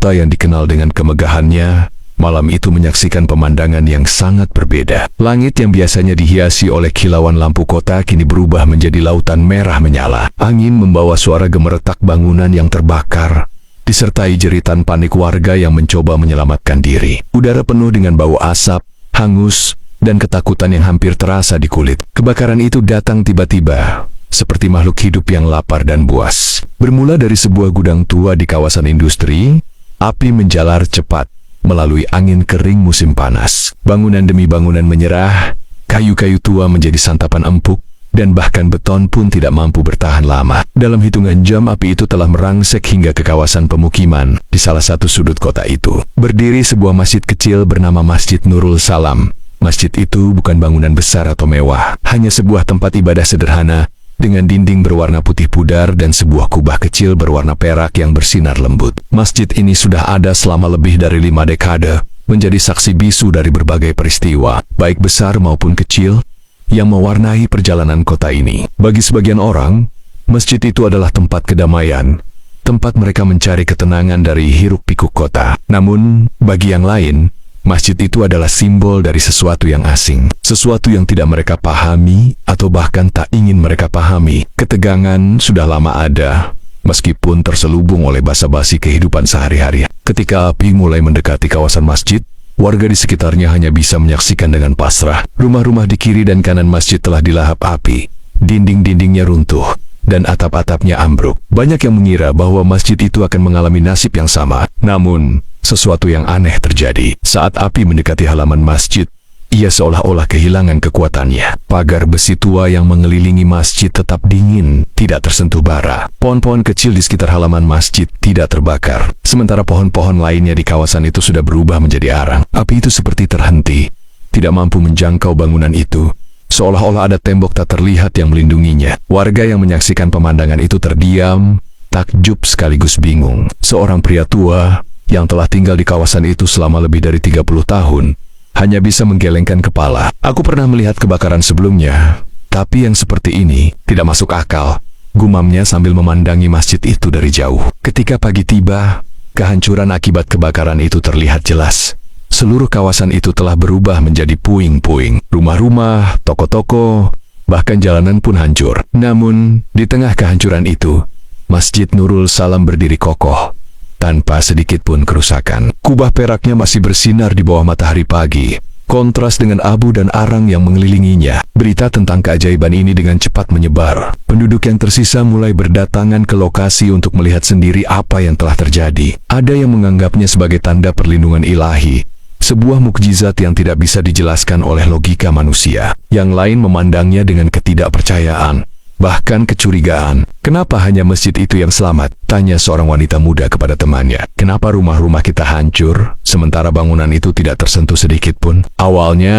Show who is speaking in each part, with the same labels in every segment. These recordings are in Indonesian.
Speaker 1: kota yang dikenal dengan kemegahannya, malam itu menyaksikan pemandangan yang sangat berbeda. Langit yang biasanya dihiasi oleh kilauan lampu kota kini berubah menjadi lautan merah menyala. Angin membawa suara gemeretak bangunan yang terbakar, disertai jeritan panik warga yang mencoba menyelamatkan diri. Udara penuh dengan bau asap, hangus, dan ketakutan yang hampir terasa di kulit. Kebakaran itu datang tiba-tiba, seperti makhluk hidup yang lapar dan buas. Bermula dari sebuah gudang tua di kawasan industri, api menjalar cepat melalui angin kering musim panas. Bangunan demi bangunan menyerah, kayu-kayu tua menjadi santapan empuk, dan bahkan beton pun tidak mampu bertahan lama. Dalam hitungan jam, api itu telah merangsek hingga ke kawasan pemukiman. Di salah satu sudut kota itu, berdiri sebuah masjid kecil bernama Masjid Nurul Salam. Masjid itu bukan bangunan besar atau mewah, hanya sebuah tempat ibadah sederhana dengan dinding berwarna putih pudar dan sebuah kubah kecil berwarna perak yang bersinar lembut. Masjid ini sudah ada selama lebih dari 5 dekade, menjadi saksi bisu dari berbagai peristiwa, baik besar maupun kecil, yang mewarnai perjalanan kota ini. Bagi sebagian orang, masjid itu adalah tempat kedamaian, tempat mereka mencari ketenangan dari hiruk-pikuk kota. Namun, bagi yang lain, masjid itu adalah simbol dari sesuatu yang asing, sesuatu yang tidak mereka pahami atau bahkan tak ingin mereka pahami. Ketegangan sudah lama ada, meskipun terselubung oleh basa-basi kehidupan sehari-hari. Ketika api mulai mendekati kawasan masjid, warga di sekitarnya hanya bisa menyaksikan dengan pasrah. Rumah-rumah di kiri dan kanan masjid telah dilahap api, dinding-dindingnya runtuh, dan atap-atapnya ambruk. Banyak yang mengira bahwa masjid itu akan mengalami nasib yang sama. Namun, sesuatu yang aneh terjadi. Saat api mendekati halaman masjid, ia seolah-olah kehilangan kekuatannya. Pagar besi tua yang mengelilingi masjid tetap dingin, tidak tersentuh bara. Pohon-pohon kecil di sekitar halaman masjid tidak terbakar, sementara pohon-pohon lainnya di kawasan itu sudah berubah menjadi arang. Api itu seperti terhenti, tidak mampu menjangkau bangunan itu, seolah-olah ada tembok tak terlihat yang melindunginya. Warga yang menyaksikan pemandangan itu terdiam, takjub sekaligus bingung. Seorang pria tua yang telah tinggal di kawasan itu selama lebih dari 30 tahun, hanya bisa menggelengkan kepala. Aku pernah melihat kebakaran sebelumnya, tapi yang seperti ini tidak masuk akal, gumamnya sambil memandangi masjid itu dari jauh. Ketika pagi tiba, kehancuran akibat kebakaran itu terlihat jelas. Seluruh kawasan itu telah berubah menjadi puing-puing. Rumah-rumah, toko-toko, bahkan jalanan pun hancur. Namun, di tengah kehancuran itu, Masjid Nurul Salam berdiri kokoh, tanpa sedikit pun kerusakan. Kubah peraknya masih bersinar di bawah matahari pagi, kontras dengan abu dan arang yang mengelilinginya. Berita tentang keajaiban ini dengan cepat menyebar. Penduduk yang tersisa mulai berdatangan ke lokasi untuk melihat sendiri apa yang telah terjadi. Ada yang menganggapnya sebagai tanda perlindungan ilahi, sebuah mukjizat yang tidak bisa dijelaskan oleh logika manusia. Yang lain memandangnya dengan ketidakpercayaan, bahkan kecurigaan. Kenapa hanya masjid itu yang selamat? Tanya seorang wanita muda kepada temannya. Kenapa rumah-rumah kita hancur, sementara bangunan itu tidak tersentuh sedikit pun? Awalnya,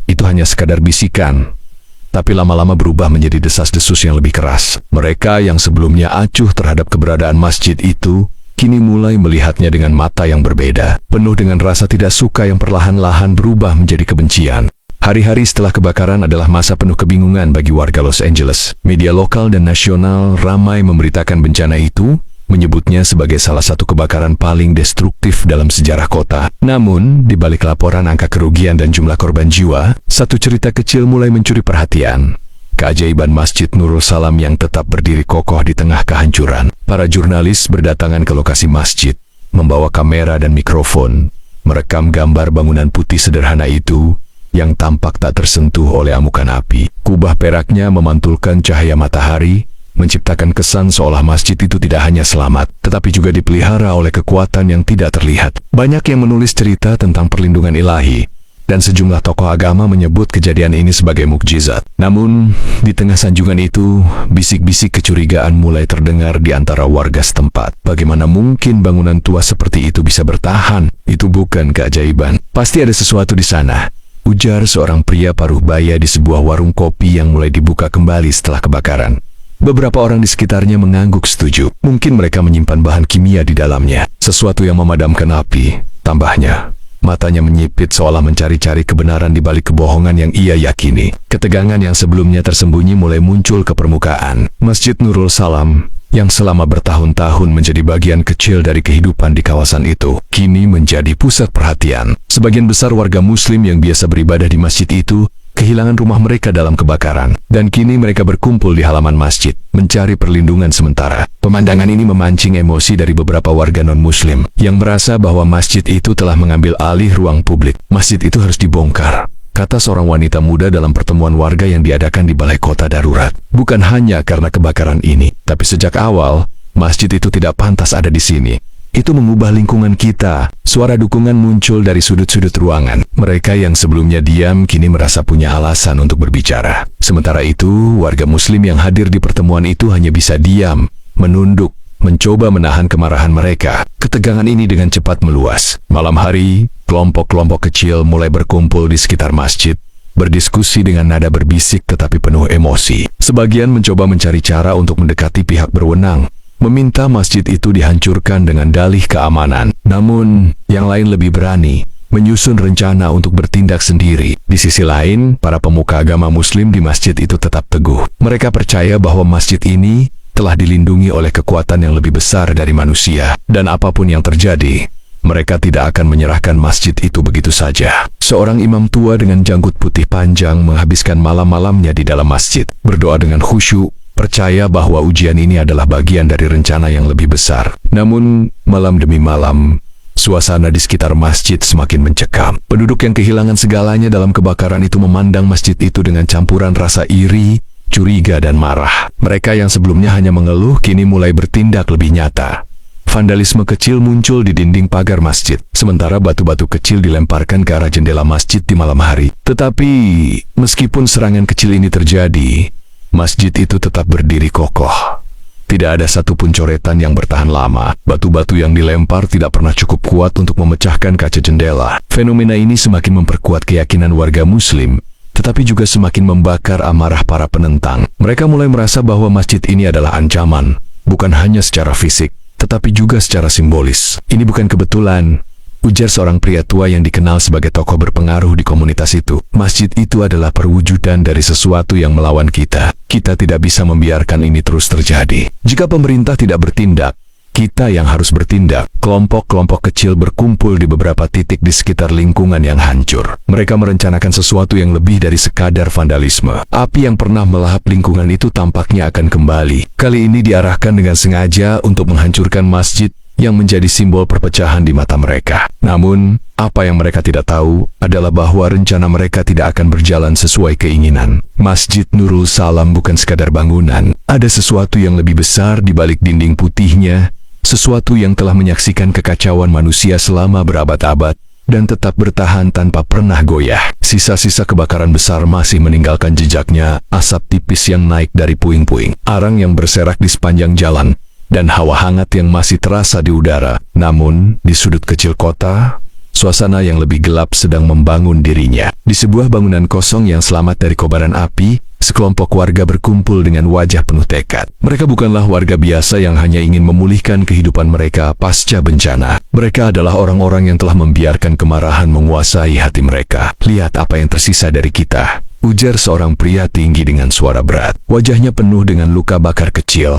Speaker 1: itu hanya sekadar bisikan, tapi lama-lama berubah menjadi desas-desus yang lebih keras. Mereka yang sebelumnya acuh terhadap keberadaan masjid itu, kini mulai melihatnya dengan mata yang berbeda, penuh dengan rasa tidak suka yang perlahan-lahan berubah menjadi kebencian. Hari-hari setelah kebakaran adalah masa penuh kebingungan bagi warga Los Angeles. Media lokal dan nasional ramai memberitakan bencana itu, menyebutnya sebagai salah satu kebakaran paling destruktif dalam sejarah kota. Namun, di balik laporan angka kerugian dan jumlah korban jiwa, satu cerita kecil mulai mencuri perhatian. Keajaiban Masjid Nurul Salam yang tetap berdiri kokoh di tengah kehancuran. Para jurnalis berdatangan ke lokasi masjid, membawa kamera dan mikrofon, merekam gambar bangunan putih sederhana itu, yang tampak tak tersentuh oleh amukan api. Kubah peraknya memantulkan cahaya matahari, menciptakan kesan seolah masjid itu tidak hanya selamat, tetapi juga dipelihara oleh kekuatan yang tidak terlihat. Banyak yang menulis cerita tentang perlindungan ilahi, dan sejumlah tokoh agama menyebut kejadian ini sebagai mukjizat. Namun, di tengah sanjungan itu, bisik-bisik kecurigaan mulai terdengar di antara warga setempat. Bagaimana mungkin bangunan tua seperti itu bisa bertahan? Itu bukan keajaiban. Pasti ada sesuatu di sana, ujar seorang pria paruh baya di sebuah warung kopi yang mulai dibuka kembali setelah kebakaran. Beberapa orang di sekitarnya mengangguk setuju. Mungkin mereka menyimpan bahan kimia di dalamnya, sesuatu yang memadamkan api. Tambahnya, Matanya menyipit seolah mencari-cari kebenaran di balik kebohongan yang ia yakini. Ketegangan yang sebelumnya tersembunyi mulai muncul ke permukaan. Masjid Nurul Salam, yang selama bertahun-tahun menjadi bagian kecil dari kehidupan di kawasan itu, kini menjadi pusat perhatian. Sebagian besar warga Muslim yang biasa beribadah di masjid itu kehilangan rumah mereka dalam kebakaran, dan kini mereka berkumpul di halaman masjid, mencari perlindungan sementara. Pemandangan ini memancing emosi dari beberapa warga non-Muslim, yang merasa bahwa masjid itu telah mengambil alih ruang publik. Masjid itu harus dibongkar, kata seorang wanita muda dalam pertemuan warga yang diadakan di Balai Kota Darurat. Bukan hanya karena kebakaran ini, tapi sejak awal, masjid itu tidak pantas ada di sini. Itu mengubah lingkungan kita. Suara dukungan muncul dari sudut-sudut ruangan. Mereka yang sebelumnya diam kini merasa punya alasan untuk berbicara. Sementara itu, warga Muslim yang hadir di pertemuan itu hanya bisa diam, menunduk, mencoba menahan kemarahan mereka. Ketegangan ini dengan cepat meluas. Malam hari, kelompok-kelompok kecil mulai berkumpul di sekitar masjid, berdiskusi dengan nada berbisik tetapi penuh emosi. Sebagian mencoba mencari cara untuk mendekati pihak berwenang, meminta masjid itu dihancurkan dengan dalih keamanan. Namun, yang lain lebih berani, menyusun rencana untuk bertindak sendiri. Di sisi lain, para pemuka agama Muslim di masjid itu tetap teguh. Mereka percaya bahwa masjid ini telah dilindungi oleh kekuatan yang lebih besar dari manusia. Dan apapun yang terjadi, mereka tidak akan menyerahkan masjid itu begitu saja. Seorang imam tua dengan janggut putih panjang menghabiskan malam-malamnya di dalam masjid, berdoa dengan khusyuk, percaya bahwa ujian ini adalah bagian dari rencana yang lebih besar. Namun, malam demi malam, suasana di sekitar masjid semakin mencekam. Penduduk yang kehilangan segalanya dalam kebakaran itu memandang masjid itu dengan campuran rasa iri, curiga, dan marah. Mereka yang sebelumnya hanya mengeluh kini mulai bertindak lebih nyata. Vandalisme kecil muncul di dinding pagar masjid, sementara batu-batu kecil dilemparkan ke arah jendela masjid di malam hari. Tetapi, meskipun serangan kecil ini terjadi, masjid itu tetap berdiri kokoh. Tidak ada satupun coretan yang bertahan lama. Batu-batu yang dilempar tidak pernah cukup kuat untuk memecahkan kaca jendela. Fenomena ini semakin memperkuat keyakinan warga Muslim, tetapi juga semakin membakar amarah para penentang. Mereka mulai merasa bahwa masjid ini adalah ancaman, bukan hanya secara fisik, tetapi juga secara simbolis. Ini bukan kebetulan, ujar seorang pria tua yang dikenal sebagai tokoh berpengaruh di komunitas itu. Masjid itu adalah perwujudan dari sesuatu yang melawan kita. Kita tidak bisa membiarkan ini terus terjadi. Jika pemerintah tidak bertindak, kita yang harus bertindak. Kelompok-kelompok kecil berkumpul di beberapa titik di sekitar lingkungan yang hancur. Mereka merencanakan sesuatu yang lebih dari sekadar vandalisme. Api yang pernah melahap lingkungan itu tampaknya akan kembali. Kali ini diarahkan dengan sengaja untuk menghancurkan masjid yang menjadi simbol perpecahan di mata mereka. Namun, apa yang mereka tidak tahu adalah bahwa rencana mereka tidak akan berjalan sesuai keinginan. Masjid Nurul Salam bukan sekadar bangunan. Ada sesuatu yang lebih besar di balik dinding putihnya, sesuatu yang telah menyaksikan kekacauan manusia selama berabad-abad dan tetap bertahan tanpa pernah goyah. Sisa-sisa kebakaran besar masih meninggalkan jejaknya, asap tipis yang naik dari puing-puing, arang yang berserak di sepanjang jalan, dan hawa hangat yang masih terasa di udara. Namun, di sudut kecil kota, suasana yang lebih gelap sedang membangun dirinya. Di sebuah bangunan kosong yang selamat dari kobaran api, sekelompok warga berkumpul dengan wajah penuh tekad. Mereka bukanlah warga biasa yang hanya ingin memulihkan kehidupan mereka pasca bencana. Mereka adalah orang-orang yang telah membiarkan kemarahan menguasai hati mereka. Lihat apa yang tersisa dari kita, ujar seorang pria tinggi dengan suara berat. Wajahnya penuh dengan luka bakar kecil,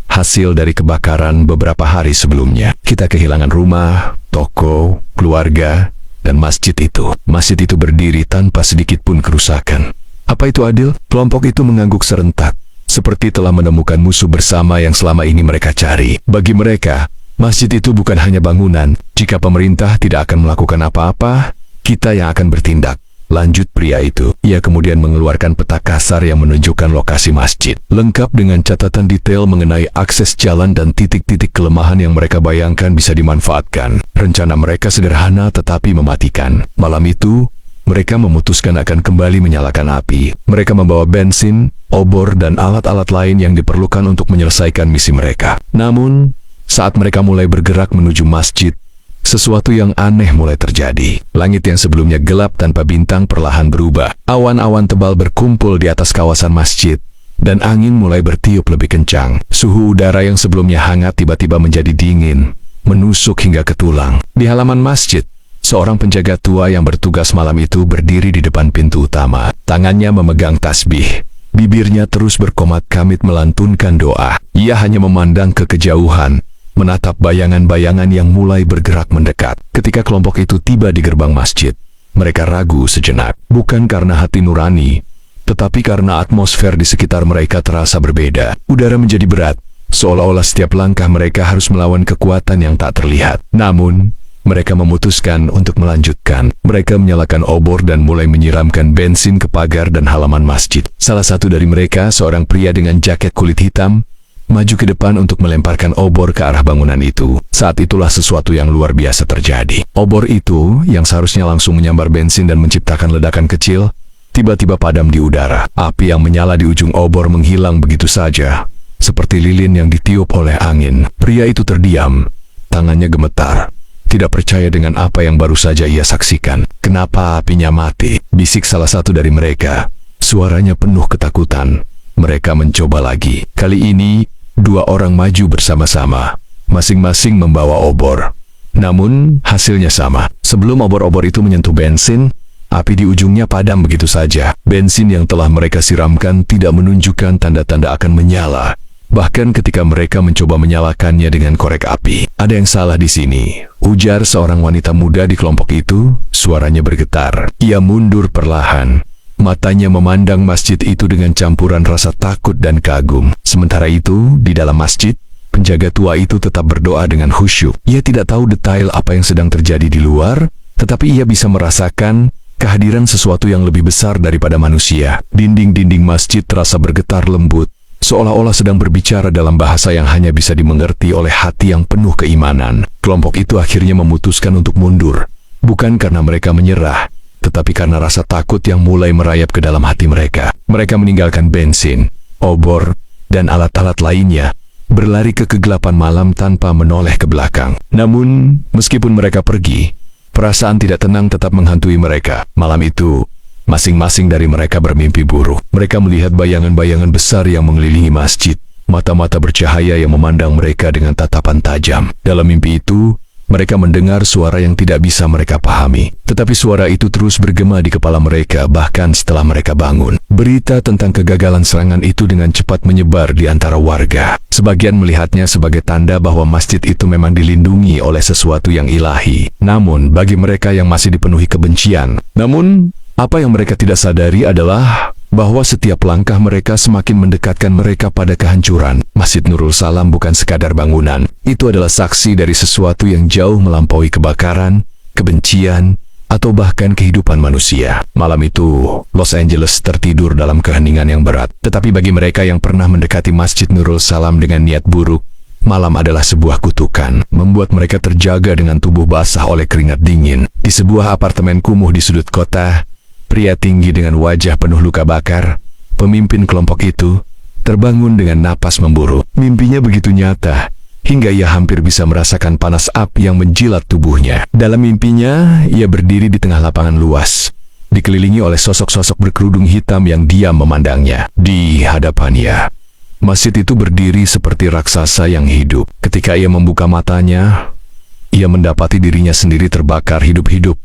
Speaker 1: hasil dari kebakaran beberapa hari sebelumnya. Kita kehilangan rumah, toko, keluarga, dan masjid itu. Masjid itu berdiri tanpa sedikit pun kerusakan. Apa itu adil? Kelompok itu mengangguk serentak, seperti telah menemukan musuh bersama yang selama ini mereka cari. Bagi mereka, masjid itu bukan hanya bangunan. Jika pemerintah tidak akan melakukan apa-apa, kita yang akan bertindak, lanjut pria itu. Ia kemudian mengeluarkan peta kasar yang menunjukkan lokasi masjid, lengkap dengan catatan detail mengenai akses jalan dan titik-titik kelemahan yang mereka bayangkan bisa dimanfaatkan. Rencana mereka sederhana tetapi mematikan. Malam itu, mereka memutuskan akan kembali menyalakan api. Mereka membawa bensin, obor, dan alat-alat lain yang diperlukan untuk menyelesaikan misi mereka. Namun, saat mereka mulai bergerak menuju masjid, sesuatu yang aneh mulai terjadi. Langit yang sebelumnya gelap tanpa bintang perlahan berubah. Awan-awan tebal berkumpul di atas kawasan masjid, dan angin mulai bertiup lebih kencang. Suhu udara yang sebelumnya hangat tiba-tiba menjadi dingin, menusuk hingga ke tulang. Di halaman masjid, Seorang penjaga tua yang bertugas malam itu berdiri di depan pintu utama. Tangannya memegang tasbih. Bibirnya terus berkomat-kamit melantunkan doa. Ia hanya memandang ke kejauhan, menatap bayangan-bayangan yang mulai bergerak mendekat. Ketika kelompok itu tiba di gerbang masjid, mereka ragu sejenak. Bukan karena hati nurani, tetapi karena atmosfer di sekitar mereka terasa berbeda. Udara menjadi berat, seolah-olah setiap langkah mereka harus melawan kekuatan yang tak terlihat. Namun, mereka memutuskan untuk melanjutkan. Mereka menyalakan obor dan mulai menyiramkan bensin ke pagar dan halaman masjid. Salah satu dari mereka, seorang pria dengan jaket kulit hitam, maju ke depan untuk melemparkan obor ke arah bangunan itu. Saat itulah sesuatu yang luar biasa terjadi. Obor itu, yang seharusnya langsung menyambar bensin dan menciptakan ledakan kecil, tiba-tiba padam di udara. Api yang menyala di ujung obor menghilang begitu saja, seperti lilin yang ditiup oleh angin. Pria itu terdiam, tangannya gemetar. Tidak percaya dengan apa yang baru saja ia saksikan. "Kenapa apinya mati?" bisik salah satu dari mereka. Suaranya penuh ketakutan. Mereka mencoba lagi. Kali ini, dua orang maju bersama-sama, masing-masing membawa obor. Namun, hasilnya sama. Sebelum obor-obor itu menyentuh bensin, api di ujungnya padam begitu saja. Bensin yang telah mereka siramkan tidak menunjukkan tanda-tanda akan menyala. Bahkan ketika mereka mencoba menyalakannya dengan korek api. "Ada yang salah di sini," ujar seorang wanita muda di kelompok itu. Suaranya bergetar. Ia mundur perlahan. Matanya memandang masjid itu dengan campuran rasa takut dan kagum. Sementara itu, di dalam masjid, penjaga tua itu tetap berdoa dengan khusyuk. Ia tidak tahu detail apa yang sedang terjadi di luar, tetapi ia bisa merasakan kehadiran sesuatu yang lebih besar daripada manusia. Dinding-dinding masjid terasa bergetar lembut, seolah-olah sedang berbicara dalam bahasa yang hanya bisa dimengerti oleh hati yang penuh keimanan. Kelompok itu akhirnya memutuskan untuk mundur. Bukan karena mereka menyerah, tetapi karena rasa takut yang mulai merayap ke dalam hati mereka. Mereka meninggalkan bensin, obor, dan alat-alat lainnya, berlari ke kegelapan malam tanpa menoleh ke belakang. Namun, meskipun mereka pergi, perasaan tidak tenang tetap menghantui mereka. Malam itu, masing-masing dari mereka bermimpi buruk. Mereka melihat bayangan-bayangan besar yang mengelilingi masjid. Mata-mata bercahaya yang memandang mereka dengan tatapan tajam. Dalam mimpi itu, mereka mendengar suara yang tidak bisa mereka pahami. Tetapi suara itu terus bergema di kepala mereka bahkan setelah mereka bangun. Berita tentang kegagalan serangan itu dengan cepat menyebar di antara warga. Sebagian melihatnya sebagai tanda bahwa masjid itu memang dilindungi oleh sesuatu yang ilahi. Namun, bagi mereka yang masih dipenuhi kebencian, apa yang mereka tidak sadari adalah bahwa setiap langkah mereka semakin mendekatkan mereka pada kehancuran. Masjid Nurul Salam bukan sekadar bangunan. Itu adalah saksi dari sesuatu yang jauh melampaui kebakaran, kebencian, atau bahkan kehidupan manusia. Malam itu, Los Angeles tertidur dalam keheningan yang berat. Tetapi bagi mereka yang pernah mendekati Masjid Nurul Salam dengan niat buruk, malam adalah sebuah kutukan, membuat mereka terjaga dengan tubuh basah oleh keringat dingin. Di sebuah apartemen kumuh di sudut kota, pria tinggi dengan wajah penuh luka bakar, pemimpin kelompok itu, terbangun dengan napas memburu. Mimpinya begitu nyata, hingga ia hampir bisa merasakan panas api yang menjilat tubuhnya. Dalam mimpinya, ia berdiri di tengah lapangan luas, dikelilingi oleh sosok-sosok berkerudung hitam yang diam memandangnya. Di hadapannya, masjid itu berdiri seperti raksasa yang hidup. Ketika ia membuka matanya, ia mendapati dirinya sendiri terbakar hidup-hidup,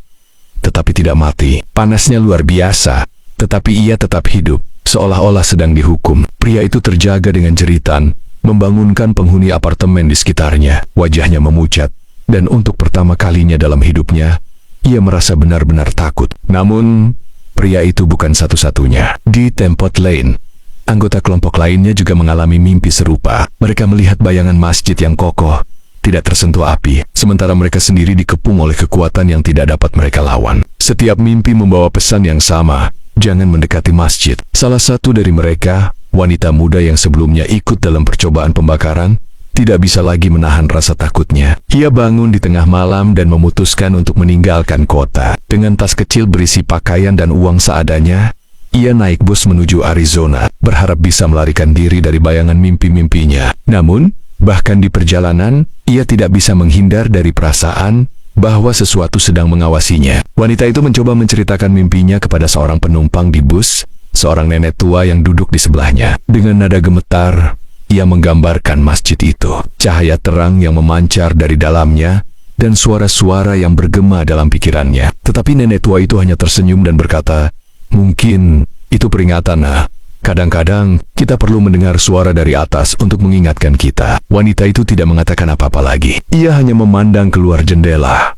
Speaker 1: tetapi tidak mati. Panasnya luar biasa, tetapi ia tetap hidup, seolah-olah sedang dihukum. Pria itu terjaga dengan jeritan, membangunkan penghuni apartemen di sekitarnya. Wajahnya memucat, dan untuk pertama kalinya dalam hidupnya, ia merasa benar-benar takut. Namun, pria itu bukan satu-satunya. Di Tempot Lane, anggota kelompok lainnya juga mengalami mimpi serupa. Mereka melihat bayangan masjid yang kokoh, tidak tersentuh api, sementara mereka sendiri dikepung oleh kekuatan yang tidak dapat mereka lawan. Setiap mimpi membawa pesan yang sama, jangan mendekati masjid. Salah satu dari mereka, wanita muda yang sebelumnya ikut dalam percobaan pembakaran, tidak bisa lagi menahan rasa takutnya. Ia bangun di tengah malam dan memutuskan untuk meninggalkan kota. Dengan tas kecil berisi pakaian dan uang seadanya, ia naik bus menuju Arizona, berharap bisa melarikan diri dari bayangan mimpi-mimpinya. Namun, bahkan di perjalanan, ia tidak bisa menghindar dari perasaan bahwa sesuatu sedang mengawasinya. Wanita itu mencoba menceritakan mimpinya kepada seorang penumpang di bus, seorang nenek tua yang duduk di sebelahnya. Dengan nada gemetar, ia menggambarkan masjid itu. Cahaya terang yang memancar dari dalamnya dan suara-suara yang bergema dalam pikirannya. Tetapi nenek tua itu hanya tersenyum dan berkata, "Mungkin itu peringatan, nah. Kadang-kadang kita perlu mendengar suara dari atas untuk mengingatkan kita." Wanita itu tidak mengatakan apa-apa lagi. Ia hanya memandang keluar jendela,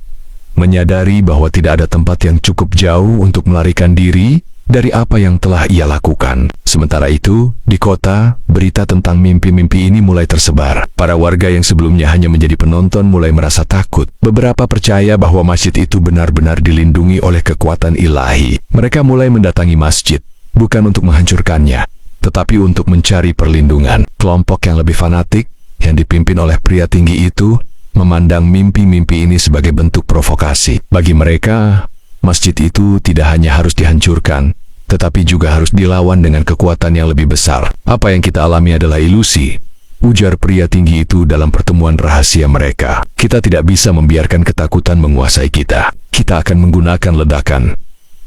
Speaker 1: menyadari bahwa tidak ada tempat yang cukup jauh untuk melarikan diri dari apa yang telah ia lakukan. Sementara itu, di kota, berita tentang mimpi-mimpi ini mulai tersebar. Para warga yang sebelumnya hanya menjadi penonton mulai merasa takut. Beberapa percaya bahwa masjid itu benar-benar dilindungi oleh kekuatan ilahi. Mereka mulai mendatangi masjid, bukan untuk menghancurkannya, tetapi untuk mencari perlindungan. Kelompok yang lebih fanatik, yang dipimpin oleh pria tinggi itu, memandang mimpi-mimpi ini sebagai bentuk provokasi. Bagi mereka, masjid itu tidak hanya harus dihancurkan, tetapi juga harus dilawan dengan kekuatan yang lebih besar. "Apa yang kita alami adalah ilusi," ujar pria tinggi itu dalam pertemuan rahasia mereka. "Kita tidak bisa membiarkan ketakutan menguasai kita. Kita akan menggunakan ledakan.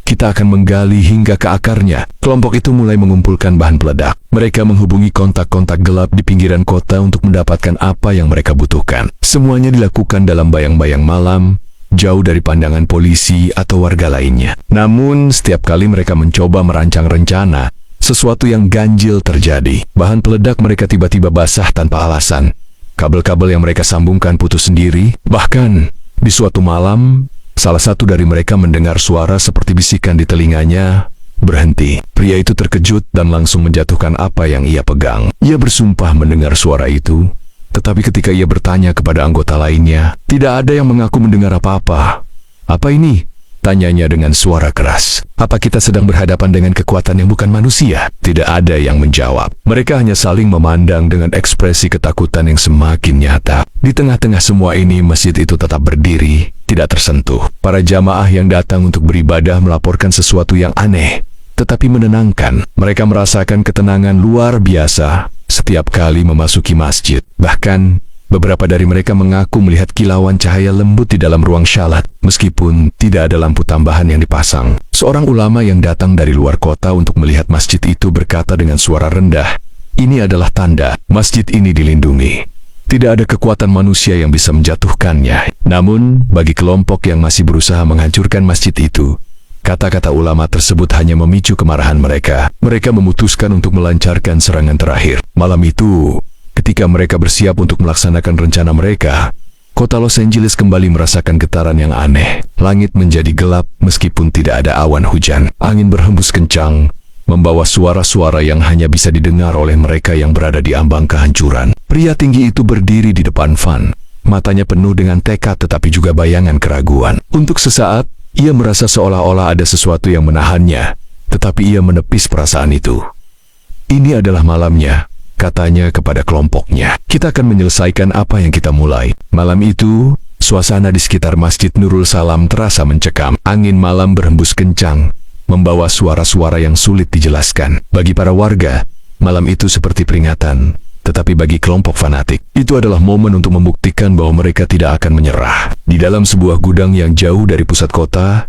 Speaker 1: Kita akan menggali hingga ke akarnya." Kelompok itu mulai mengumpulkan bahan peledak. Mereka menghubungi kontak-kontak gelap di pinggiran kota untuk mendapatkan apa yang mereka butuhkan. Semuanya dilakukan dalam bayang-bayang malam, jauh dari pandangan polisi atau warga lainnya. Namun, setiap kali mereka mencoba merancang rencana, sesuatu yang ganjil terjadi. Bahan peledak mereka tiba-tiba basah tanpa alasan. Kabel-kabel yang mereka sambungkan putus sendiri. Bahkan, di suatu malam, salah satu dari mereka mendengar suara seperti bisikan di telinganya. "Berhenti." Pria itu terkejut dan langsung menjatuhkan apa yang ia pegang. Ia bersumpah mendengar suara itu, tetapi ketika ia bertanya kepada anggota lainnya, tidak ada yang mengaku mendengar apa-apa. "Apa ini?" tanyanya dengan suara keras. "Apa kita sedang berhadapan dengan kekuatan yang bukan manusia?" Tidak ada yang menjawab. Mereka hanya saling memandang dengan ekspresi ketakutan yang semakin nyata. Di tengah-tengah semua ini, masjid itu tetap berdiri, tidak tersentuh. Para jamaah yang datang untuk beribadah melaporkan sesuatu yang aneh, tetapi menenangkan. Mereka merasakan ketenangan luar biasa setiap kali memasuki masjid. Bahkan, beberapa dari mereka mengaku melihat kilauan cahaya lembut di dalam ruang syalat, meskipun tidak ada lampu tambahan yang dipasang. Seorang ulama yang datang dari luar kota untuk melihat masjid itu berkata dengan suara rendah, "Ini adalah tanda masjid ini dilindungi. Tidak ada kekuatan manusia yang bisa menjatuhkannya." Namun, bagi kelompok yang masih berusaha menghancurkan masjid itu, kata-kata ulama tersebut hanya memicu kemarahan mereka. Mereka memutuskan untuk melancarkan serangan terakhir. Malam itu, ketika mereka bersiap untuk melaksanakan rencana mereka, kota Los Angeles kembali merasakan getaran yang aneh. Langit menjadi gelap meskipun tidak ada awan hujan. Angin berhembus kencang, membawa suara-suara yang hanya bisa didengar oleh mereka yang berada di ambang kehancuran. Pria tinggi itu berdiri di depan Van. Matanya penuh dengan tekad tetapi juga bayangan keraguan. Untuk sesaat, ia merasa seolah-olah ada sesuatu yang menahannya, tetapi ia menepis perasaan itu. "Ini adalah malamnya," katanya kepada kelompoknya. "Kita akan menyelesaikan apa yang kita mulai." Malam itu, suasana di sekitar Masjid Nurul Salam terasa mencekam. Angin malam berhembus kencang, membawa suara-suara yang sulit dijelaskan. Bagi para warga, malam itu seperti peringatan. Tetapi bagi kelompok fanatik, itu adalah momen untuk membuktikan bahwa mereka tidak akan menyerah. Di dalam sebuah gudang yang jauh dari pusat kota,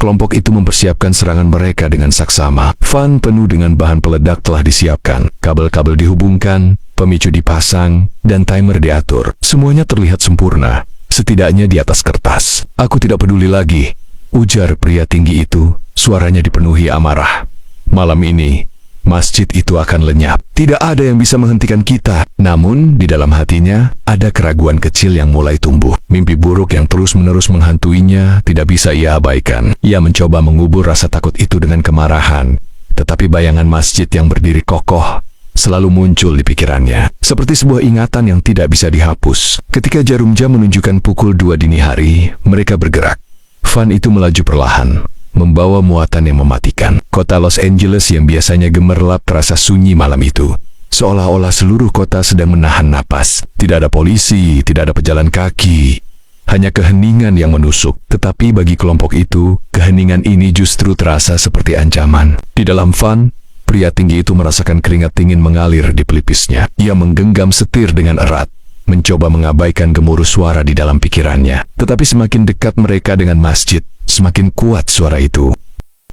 Speaker 1: kelompok itu mempersiapkan serangan mereka dengan saksama. Van penuh dengan bahan peledak telah disiapkan. Kabel-kabel dihubungkan, pemicu dipasang, dan timer diatur. Semuanya terlihat sempurna, setidaknya di atas kertas. "Aku tidak peduli lagi," ujar pria tinggi itu, suaranya dipenuhi amarah. "Malam ini, masjid itu akan lenyap. Tidak ada yang bisa menghentikan kita." Namun, di dalam hatinya, ada keraguan kecil yang mulai tumbuh. Mimpi buruk yang terus-menerus menghantuinya tidak bisa ia abaikan. Ia mencoba mengubur rasa takut itu dengan kemarahan, tetapi bayangan masjid yang berdiri kokoh selalu muncul di pikirannya, seperti sebuah ingatan yang tidak bisa dihapus. Ketika jarum jam menunjukkan pukul 2 dini hari, mereka bergerak. Van itu melaju perlahan, membawa muatan yang mematikan. Kota Los Angeles yang biasanya gemerlap terasa sunyi malam itu. Seolah-olah seluruh kota sedang menahan napas. Tidak ada polisi, tidak ada pejalan kaki. Hanya keheningan yang menusuk. Tetapi bagi kelompok itu, keheningan ini justru terasa seperti ancaman. Di dalam Van, pria tinggi itu merasakan keringat dingin mengalir di pelipisnya. Ia menggenggam setir dengan erat, mencoba mengabaikan gemuruh suara di dalam pikirannya. Tetapi semakin dekat mereka dengan masjid, semakin kuat suara itu.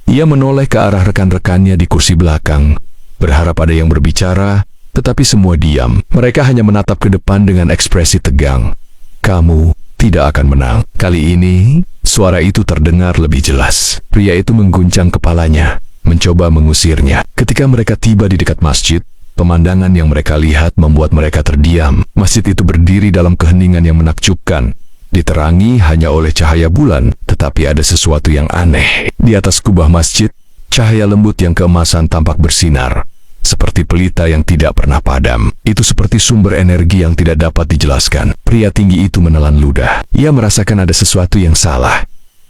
Speaker 1: Ia menoleh ke arah rekan-rekannya di kursi belakang, berharap ada yang berbicara, tetapi semua diam. Mereka hanya menatap ke depan dengan ekspresi tegang. "Kamu tidak akan menang. Kali ini, suara itu terdengar lebih jelas. Pria itu mengguncang kepalanya, mencoba mengusirnya. Ketika mereka tiba di dekat masjid, pemandangan yang mereka lihat membuat mereka terdiam. Masjid itu berdiri dalam keheningan yang menakjubkan, diterangi hanya oleh cahaya bulan, tetapi ada sesuatu yang aneh. Di atas kubah masjid, cahaya lembut yang keemasan tampak bersinar, seperti pelita yang tidak pernah padam. Itu seperti sumber energi yang tidak dapat dijelaskan. Pria tinggi itu menelan ludah. Ia merasakan ada sesuatu yang salah,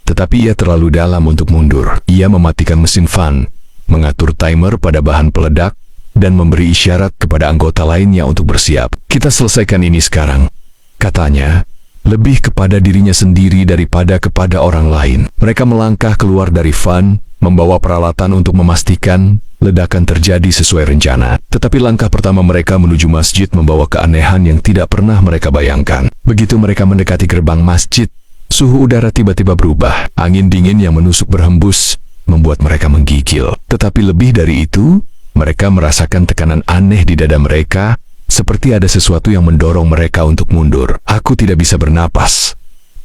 Speaker 1: tetapi ia terlalu dalam untuk mundur. Ia mematikan mesin fan, mengatur timer pada bahan peledak, dan memberi isyarat kepada anggota lainnya untuk bersiap. Kita selesaikan ini sekarang, katanya, lebih kepada dirinya sendiri daripada kepada orang lain. Mereka melangkah keluar dari van, membawa peralatan untuk memastikan ledakan terjadi sesuai rencana. Tetapi langkah pertama mereka menuju masjid membawa keanehan yang tidak pernah mereka bayangkan. Begitu mereka mendekati gerbang masjid, suhu udara tiba-tiba berubah. Angin dingin yang menusuk berhembus, membuat mereka menggigil. Tetapi lebih dari itu, mereka merasakan tekanan aneh di dada mereka, seperti ada sesuatu yang mendorong mereka untuk mundur. Aku tidak bisa bernapas,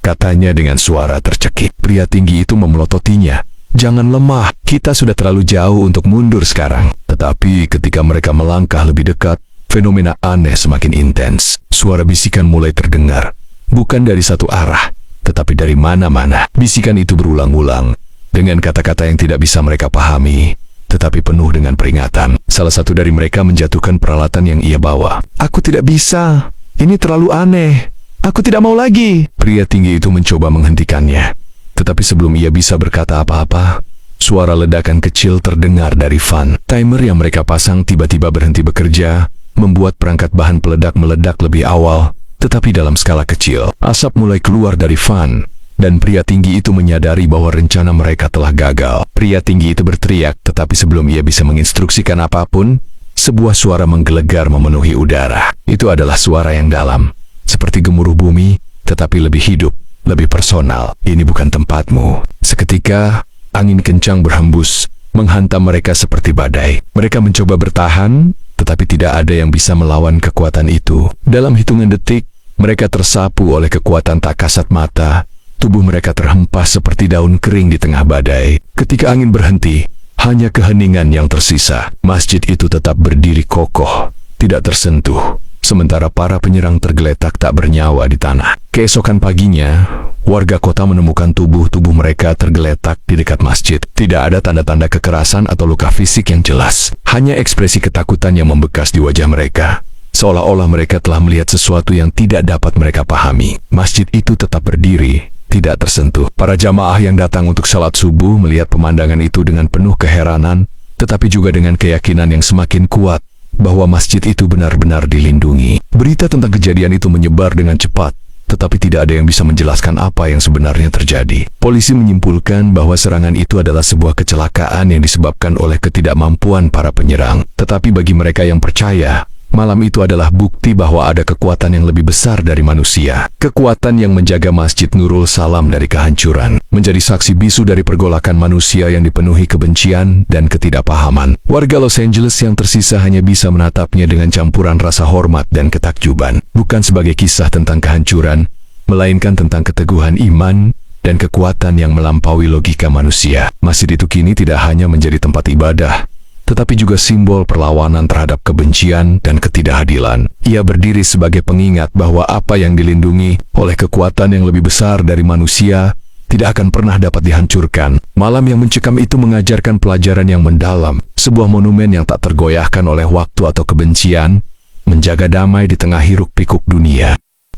Speaker 1: katanya dengan suara tercekik. Pria tinggi itu memelototinya. Jangan lemah, kita sudah terlalu jauh untuk mundur sekarang. Tetapi ketika mereka melangkah lebih dekat, fenomena aneh semakin intens. Suara bisikan mulai terdengar, bukan dari satu arah, tetapi dari mana-mana. Bisikan itu berulang-ulang, dengan kata-kata yang tidak bisa mereka pahami, tetapi penuh dengan peringatan. Salah satu dari mereka menjatuhkan peralatan yang ia bawa. Aku tidak bisa, ini terlalu aneh. Aku tidak mau lagi. Pria tinggi itu mencoba menghentikannya. Tetapi sebelum ia bisa berkata apa-apa, suara ledakan kecil terdengar dari van. Timer yang mereka pasang tiba-tiba berhenti bekerja, membuat perangkat bahan peledak meledak lebih awal, tetapi dalam skala kecil. Asap mulai keluar dari van, dan pria tinggi itu menyadari bahwa rencana mereka telah gagal. Pria tinggi itu berteriak, tetapi sebelum ia bisa menginstruksikan apapun, sebuah suara menggelegar memenuhi udara. Itu adalah suara yang dalam, seperti gemuruh bumi, tetapi lebih hidup, lebih personal. Ini bukan tempatmu. Seketika, angin kencang berhembus, menghantam mereka seperti badai. Mereka mencoba bertahan, tetapi tidak ada yang bisa melawan kekuatan itu. Dalam hitungan detik, mereka tersapu oleh kekuatan tak kasat mata. Tubuh mereka terhempas seperti daun kering di tengah badai. Ketika angin berhenti, hanya keheningan yang tersisa. Masjid itu tetap berdiri kokoh, tidak tersentuh, sementara para penyerang tergeletak tak bernyawa di tanah. Keesokan paginya, warga kota menemukan tubuh-tubuh mereka tergeletak di dekat masjid. Tidak ada tanda-tanda kekerasan atau luka fisik yang jelas, hanya ekspresi ketakutan yang membekas di wajah mereka, seolah-olah mereka telah melihat sesuatu yang tidak dapat mereka pahami. Masjid itu tetap berdiri, tidak tersentuh. Para jamaah yang datang untuk salat subuh melihat pemandangan itu dengan penuh keheranan, tetapi juga dengan keyakinan yang semakin kuat bahwa masjid itu benar-benar dilindungi. Berita tentang kejadian itu menyebar dengan cepat, tetapi tidak ada yang bisa menjelaskan apa yang sebenarnya terjadi. Polisi menyimpulkan bahwa serangan itu adalah sebuah kecelakaan yang disebabkan oleh ketidakmampuan para penyerang. Tetapi bagi mereka yang percaya, malam itu adalah bukti bahwa ada kekuatan yang lebih besar dari manusia. Kekuatan yang menjaga Masjid Nurul Salam dari kehancuran. Menjadi saksi bisu dari pergolakan manusia yang dipenuhi kebencian dan ketidakpahaman. Warga Los Angeles yang tersisa hanya bisa menatapnya dengan campuran rasa hormat dan ketakjuban. Bukan sebagai kisah tentang kehancuran, melainkan tentang keteguhan iman dan kekuatan yang melampaui logika manusia. Masjid itu kini tidak hanya menjadi tempat ibadah, tetapi juga simbol perlawanan terhadap kebencian dan ketidakadilan. Ia berdiri sebagai pengingat bahwa apa yang dilindungi oleh kekuatan yang lebih besar dari manusia tidak akan pernah dapat dihancurkan. Malam yang mencekam itu mengajarkan pelajaran yang mendalam, sebuah monumen yang tak tergoyahkan oleh waktu atau kebencian, menjaga damai di tengah hiruk-pikuk dunia.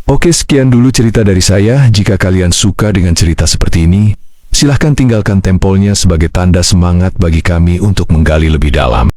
Speaker 1: Oke, sekian dulu cerita dari saya. Jika kalian suka dengan cerita seperti ini, silahkan tinggalkan tempelnya sebagai tanda semangat bagi kami untuk menggali lebih dalam.